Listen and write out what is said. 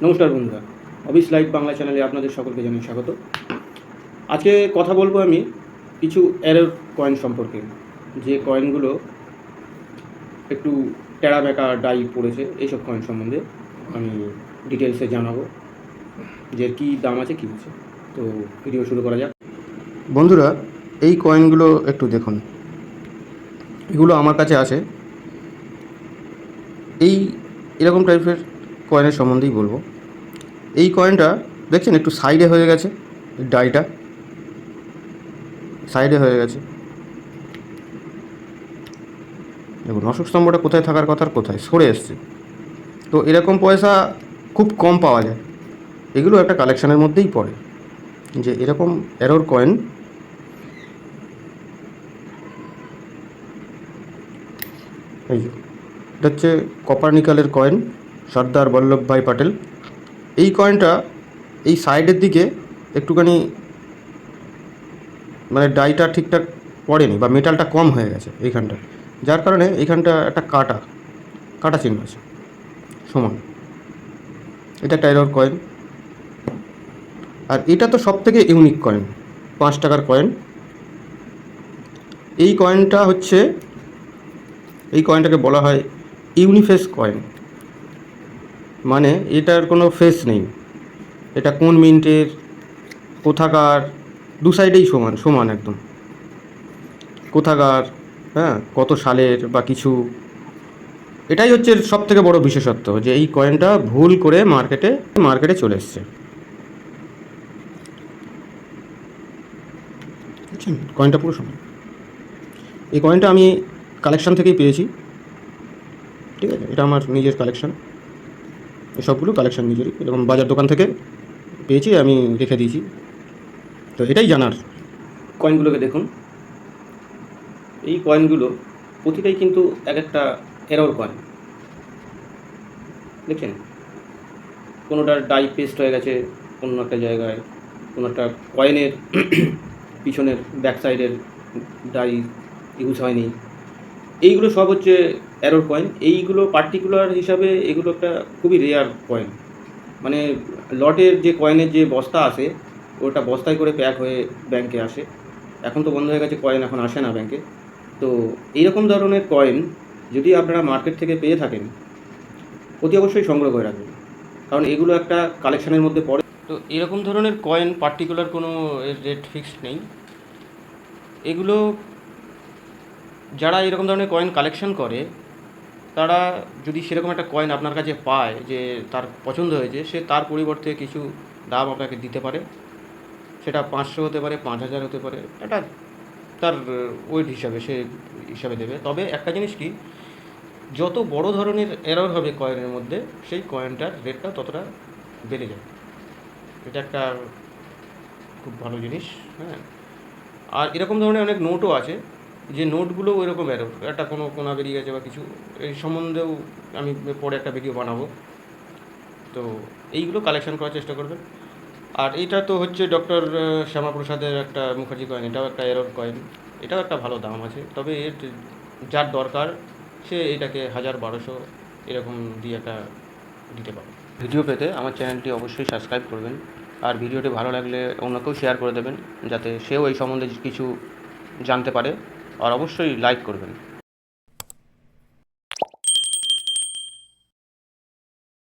নমস্কার বন্ধুরা, অবিস লাইভ বাংলা চ্যানেলে আপনাদের সকলকে জানাই স্বাগত। আজকে কথা বলবো আমি কিছু এরর কয়েন সম্পর্কে, যে কয়েনগুলো একটু টেরা বেঁকা ডাই পড়েছে। এইসব কয়েন সম্বন্ধে আমি ডিটেলসে জানাবো, যে কী দাম আছে কী আছে। তো ভিডিও শুরু করা যাক। বন্ধুরা, এই কয়েনগুলো একটু দেখুন, এগুলো আমার কাছে আছে। এরকম টাইপের কয়েনের সম্বন্ধেই বলবো। এই কয়েনটা দেখছেন একটু সাইডে হয়ে গেছে, ডাইটা সাইডে হয়ে গেছে। দেখুন অশোক স্তম্ভটা কোথায় থাকার কথা আর কোথায় সরে এসছে। তো এরকম পয়সা খুব কম পাওয়া যায়। এগুলো একটা কালেকশানের মধ্যেই পড়ে, যে এরকম এরর কয়েন। এই যে এটা হচ্ছে কপার নিকালের কয়েন, সর্দার বল্লভভাই প্যাটেল। এই কয়েনটা এই সাইডের দিকে একটুখানি মানে ডাইটা ঠিকঠাক পড়েনি, বা মেটালটা কম হয়ে গেছে এইখানটা, যার কারণে এইখানটা একটা কাটা চিহ্ন আছে সমান। এটা একটা এরর কয়েন। আর এটা তো সব থেকে ইউনিক কয়েন, 5 টাকার কয়েন। এই কয়েনটা হচ্ছে, এই কয়েনটাকে বলা হয় ইউনিফেস কয়েন। মানে এটার কোনো ফেস নেই। এটা কোন মিন্টের, কোথাকার, দু সাইডেই সমান সমান একদম। কোথাকার, হ্যাঁ, কত সালের বা কিছু, এটাই হচ্ছে সব থেকে বড় বিশেষত্ব, যে এই কয়েনটা ভুল করে মার্কেটে চলে এসছে। বুঝছেন, কয়েনটা পুরো সমান। এই কয়েনটা আমি কালেকশান থেকেই পেয়েছি, ঠিক আছে। এটা আমার নিজের কালেকশান, সবগুলো কালেকশান নিজেরই। এরকম বাজার দোকান থেকে পেয়েছি, আমি রেখে দিয়েছি। তো এটাই জানার। কয়েনগুলোকে দেখুন, এই কয়েনগুলো প্রতিটাই কিন্তু এক একটা এরর কয়েন। দেখছেন, কোনোটার ডাই পেস্ট হয়ে গেছে অন্য একটা জায়গায়, কোনো একটা কয়েনের পিছনের ব্যাক সাইডের ডাই ইউজ হয়নি। এইগুলো সব হচ্ছে এরর কয়েন। এইগুলো পার্টিকুলার হিসাবে এগুলো একটা খুবই রেয়ার কয়েন। মানে লটের যে কয়েনের যে বস্তা আসে, ওটা বস্তায় করে প্যাক হয়ে ব্যাংকে আসে। এখন তো বন্ধ হয়ে গেছে, কয়েন এখন আসে না ব্যাংকে। তো এইরকম ধরনের কয়েন যদি আপনারা মার্কেট থেকে পেয়ে থাকেন, অতি অবশ্যই সংগ্রহ করে রাখবেন, কারণ এগুলো একটা কালেকশানের মধ্যে পড়ে। তো এরকম ধরনের কয়েন পার্টিকুলার কোনো রেট ফিক্সড নেই। এগুলো যারা এরকম ধরনের কয়েন কালেকশন করে, তারা যদি সেরকম একটা কয়েন আপনার কাছে পায় যে তার পছন্দ হয়েছে, সে তার পরিবর্তে কিছু দাম আপনাকে দিতে পারে। সেটা 500 হতে পারে, 5000 হতে পারে। এটা তার ওয়েট হিসাবে সে হিসাবে দেবে। তবে একটা জিনিস কি, যত বড় ধরনের এরর হবে কয়েনের মধ্যে, সেই কয়েনটার রেটটা ততটা বেড়ে যায়। এটা একটা খুব ভালো জিনিস, হ্যাঁ। আর এরকম ধরনের অনেক নোটও আছে, যে নোটগুলো ওইরকম এরর, একটা কোনো কোনা বেরিয়ে গেছে বা কিছু, এই সম্বন্ধেও আমি পরে একটা ভিডিও বানাবো। তো এইগুলো কালেকশন করার চেষ্টা করবেন। আর এইটা তো হচ্ছে ডক্টর শ্যামাপ্রসাদের একটা মুখার্জি কয়েন, এটাও একটা এরর কয়েন। এটাও একটা ভালো দাম আছে, তবে এর যার দরকার সে এটাকে 1000-1200 এরকম দিয়ে একটা দিতে পারে। ভিডিও পেতে আমার চ্যানেলটি অবশ্যই সাবস্ক্রাইব করবেন, আর ভিডিওটি ভালো লাগলে অন্যকেও শেয়ার করে দেবেন, যাতে সেও এই সম্বন্ধে কিছু জানতে পারে। আর অবশ্যই লাইক করবেন।